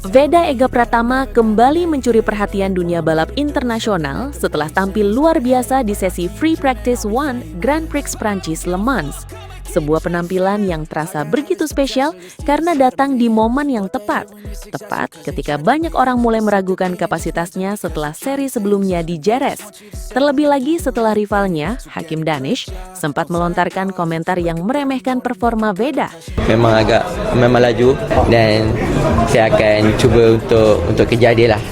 Veda Ega Pratama kembali mencuri perhatian dunia balap internasional setelah tampil luar biasa di sesi Free Practice 1 Grand Prix Prancis Le Mans. Sebuah penampilan yang terasa begitu spesial karena datang di momen yang tepat. Tepat ketika banyak orang mulai meragukan kapasitasnya setelah seri sebelumnya di Jerez. Terlebih lagi setelah rivalnya, Hakim Danish, sempat melontarkan komentar yang meremehkan performa Veda. Memang laju dan saya akan cuba untuk kejar dia lah.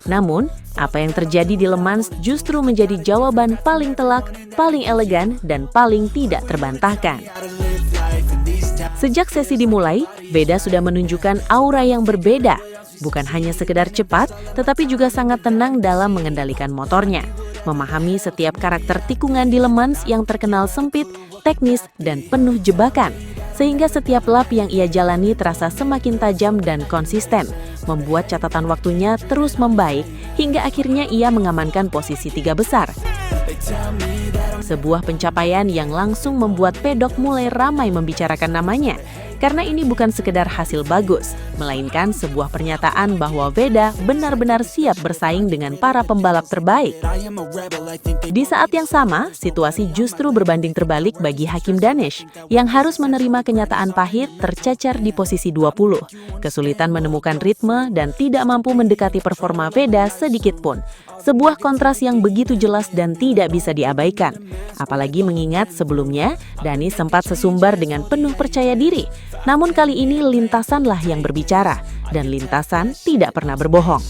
Namun, apa yang terjadi di Le Mans justru menjadi jawaban paling telak, paling elegan, dan paling tidak terbantahkan. Sejak sesi dimulai, Veda sudah menunjukkan aura yang berbeda. Bukan hanya sekedar cepat, tetapi juga sangat tenang dalam mengendalikan motornya. Memahami setiap karakter tikungan di Le Mans yang terkenal sempit, teknis, dan penuh jebakan. Sehingga setiap lap yang ia jalani terasa semakin tajam dan konsisten, membuat catatan waktunya terus membaik hingga akhirnya ia mengamankan posisi 3 besar. Sebuah pencapaian yang langsung membuat pedok mulai ramai membicarakan namanya, karena ini bukan sekedar hasil bagus, melainkan sebuah pernyataan bahwa Veda benar-benar siap bersaing dengan para pembalap terbaik. Di saat yang sama, situasi justru berbanding terbalik bagi Hakim Danish, yang harus menerima kenyataan pahit tercecer di posisi 20, kesulitan menemukan ritme dan tidak mampu mendekati performa Veda sedikit pun. Sebuah kontras yang begitu jelas dan tidak bisa diabaikan. Apalagi mengingat sebelumnya, Danish sempat sesumbar dengan penuh percaya diri. Namun kali ini lintasanlah yang berbicara, dan lintasan tidak pernah berbohong.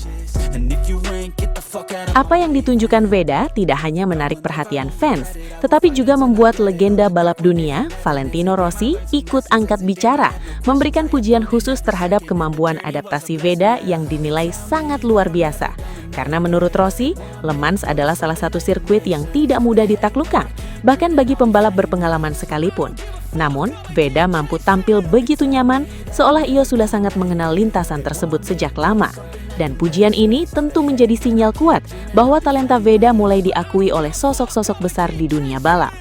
Apa yang ditunjukkan Veda tidak hanya menarik perhatian fans, tetapi juga membuat legenda balap dunia, Valentino Rossi, ikut angkat bicara, memberikan pujian khusus terhadap kemampuan adaptasi Veda yang dinilai sangat luar biasa. Karena menurut Rossi, Le Mans adalah salah satu sirkuit yang tidak mudah ditaklukkan, bahkan bagi pembalap berpengalaman sekalipun. Namun, Veda mampu tampil begitu nyaman, seolah ia sudah sangat mengenal lintasan tersebut sejak lama. Dan pujian ini tentu menjadi sinyal kuat bahwa talenta Veda mulai diakui oleh sosok-sosok besar di dunia balap.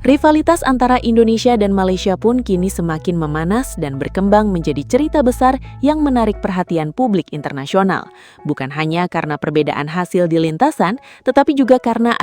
Rivalitas antara Indonesia dan Malaysia pun kini semakin memanas dan berkembang menjadi cerita besar yang menarik perhatian publik internasional. Bukan hanya karena perbedaan hasil di lintasan, tetapi juga karena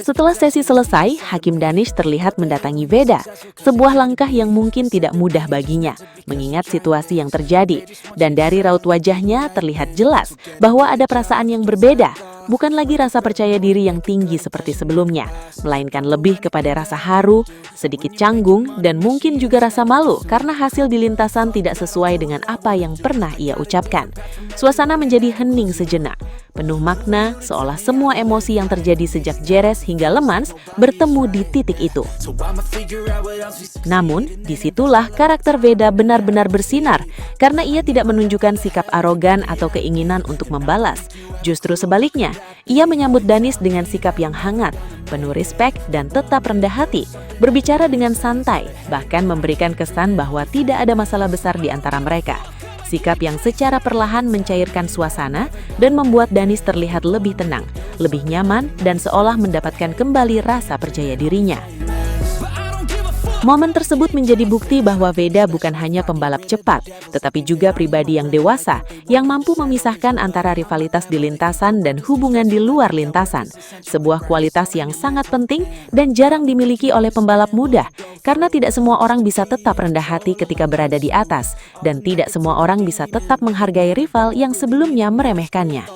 setelah sesi selesai, Hakim Danish terlihat mendatangi Veda. Sebuah langkah yang mungkin tidak mudah baginya, mengingat situasi yang terjadi. Dan dari raut wajahnya terlihat jelas bahwa ada perasaan yang berbeda. Bukan lagi rasa percaya diri yang tinggi seperti sebelumnya, melainkan lebih kepada rasa haru, sedikit canggung, dan mungkin juga rasa malu karena hasil di lintasan tidak sesuai dengan apa yang pernah ia ucapkan. Suasana menjadi hening sejenak, penuh makna seolah semua emosi yang terjadi sejak Jerez hingga Le Mans bertemu di titik itu. Namun, disitulah karakter Veda benar-benar bersinar karena ia tidak menunjukkan sikap arogan atau keinginan untuk membalas. Justru sebaliknya, ia menyambut Danish dengan sikap yang hangat, penuh respek dan tetap rendah hati, berbicara dengan santai, bahkan memberikan kesan bahwa tidak ada masalah besar di antara mereka. Sikap yang secara perlahan mencairkan suasana dan membuat Danish terlihat lebih tenang, lebih nyaman dan seolah mendapatkan kembali rasa percaya dirinya. Momen tersebut menjadi bukti bahwa Veda bukan hanya pembalap cepat, tetapi juga pribadi yang dewasa, yang mampu memisahkan antara rivalitas di lintasan dan hubungan di luar lintasan. Sebuah kualitas yang sangat penting dan jarang dimiliki oleh pembalap muda, karena tidak semua orang bisa tetap rendah hati ketika berada di atas, dan tidak semua orang bisa tetap menghargai rival yang sebelumnya meremehkannya.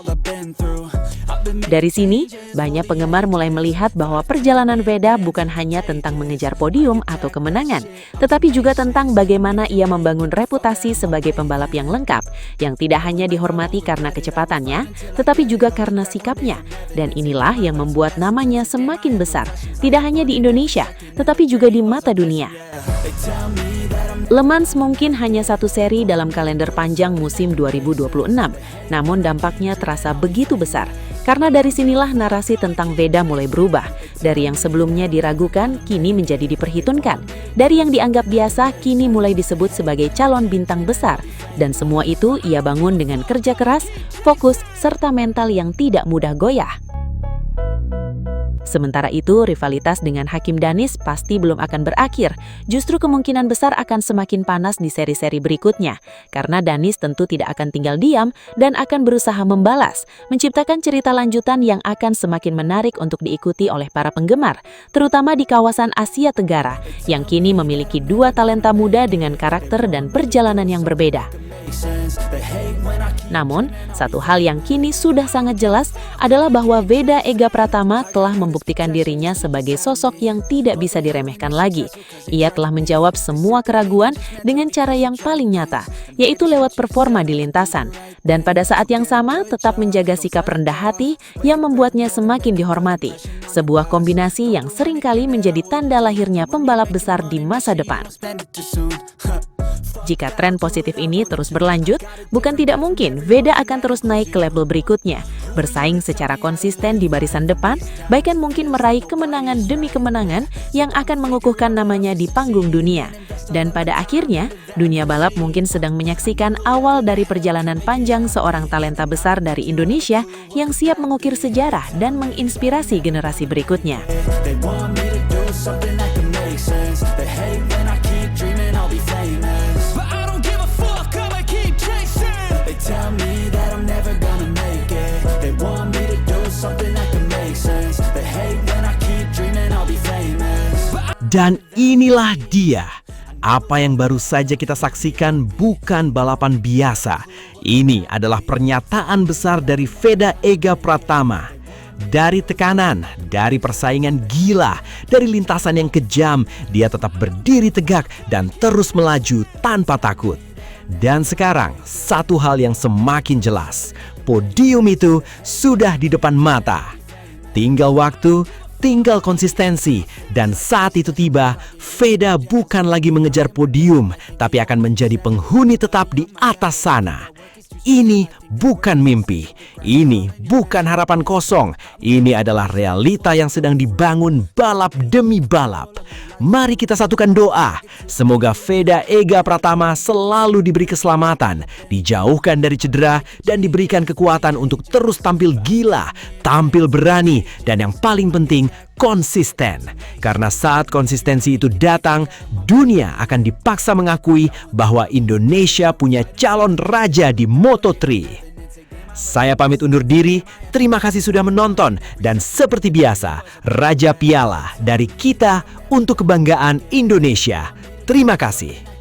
Dari sini, banyak penggemar mulai melihat bahwa perjalanan Veda bukan hanya tentang mengejar podium atau kemenangan, tetapi juga tentang bagaimana ia membangun reputasi sebagai pembalap yang lengkap, yang tidak hanya dihormati karena kecepatannya, tetapi juga karena sikapnya. Dan inilah yang membuat namanya semakin besar, tidak hanya di Indonesia, tetapi juga di mata dunia. Le Mans mungkin hanya satu seri dalam kalender panjang musim 2026, namun dampaknya terasa begitu besar. Karena dari sinilah narasi tentang Veda mulai berubah. Dari yang sebelumnya diragukan, kini menjadi diperhitungkan. Dari yang dianggap biasa, kini mulai disebut sebagai calon bintang besar. Dan semua itu ia bangun dengan kerja keras, fokus, serta mental yang tidak mudah goyah. Sementara itu, rivalitas dengan Hakim Danis pasti belum akan berakhir. Justru kemungkinan besar akan semakin panas di seri-seri berikutnya. Karena Danis tentu tidak akan tinggal diam dan akan berusaha membalas, menciptakan cerita lanjutan yang akan semakin menarik untuk diikuti oleh para penggemar, terutama di kawasan Asia Tenggara, yang kini memiliki dua talenta muda dengan karakter dan perjalanan yang berbeda. Namun, satu hal yang kini sudah sangat jelas adalah bahwa Veda Ega Pratama telah membuktikan dirinya sebagai sosok yang tidak bisa diremehkan lagi. Ia telah menjawab semua keraguan dengan cara yang paling nyata, yaitu lewat performa di lintasan. Dan pada saat yang sama tetap menjaga sikap rendah hati yang membuatnya semakin dihormati. Sebuah kombinasi yang seringkali menjadi tanda lahirnya pembalap besar di masa depan. Jika tren positif ini terus berlanjut, bukan tidak mungkin Veda akan terus naik ke level berikutnya, bersaing secara konsisten di barisan depan, bahkan mungkin meraih kemenangan demi kemenangan yang akan mengukuhkan namanya di panggung dunia. Dan pada akhirnya, dunia balap mungkin sedang menyaksikan awal dari perjalanan panjang seorang talenta besar dari Indonesia yang siap mengukir sejarah dan menginspirasi generasi berikutnya. Dan inilah dia. Apa yang baru saja kita saksikan bukan balapan biasa. Ini adalah pernyataan besar dari Veda Ega Pratama. Dari tekanan, dari persaingan gila, dari lintasan yang kejam, dia tetap berdiri tegak dan terus melaju tanpa takut. Dan sekarang, satu hal yang semakin jelas. Podium itu sudah di depan mata. Tinggal waktu, tinggal konsistensi, dan saat itu tiba, Veda bukan lagi mengejar podium, tapi akan menjadi penghuni tetap di atas sana. Ini bukan mimpi, ini bukan harapan kosong, ini adalah realita yang sedang dibangun balap demi balap. Mari kita satukan doa, semoga Veda Ega Pratama selalu diberi keselamatan, dijauhkan dari cedera, dan diberikan kekuatan untuk terus tampil gila, tampil berani, dan yang paling penting, konsisten. Karena saat konsistensi itu datang, dunia akan dipaksa mengakui bahwa Indonesia punya calon raja di Moto3. Saya pamit undur diri, terima kasih sudah menonton, dan seperti biasa, Raja Piala dari kita untuk kebanggaan Indonesia. Terima kasih.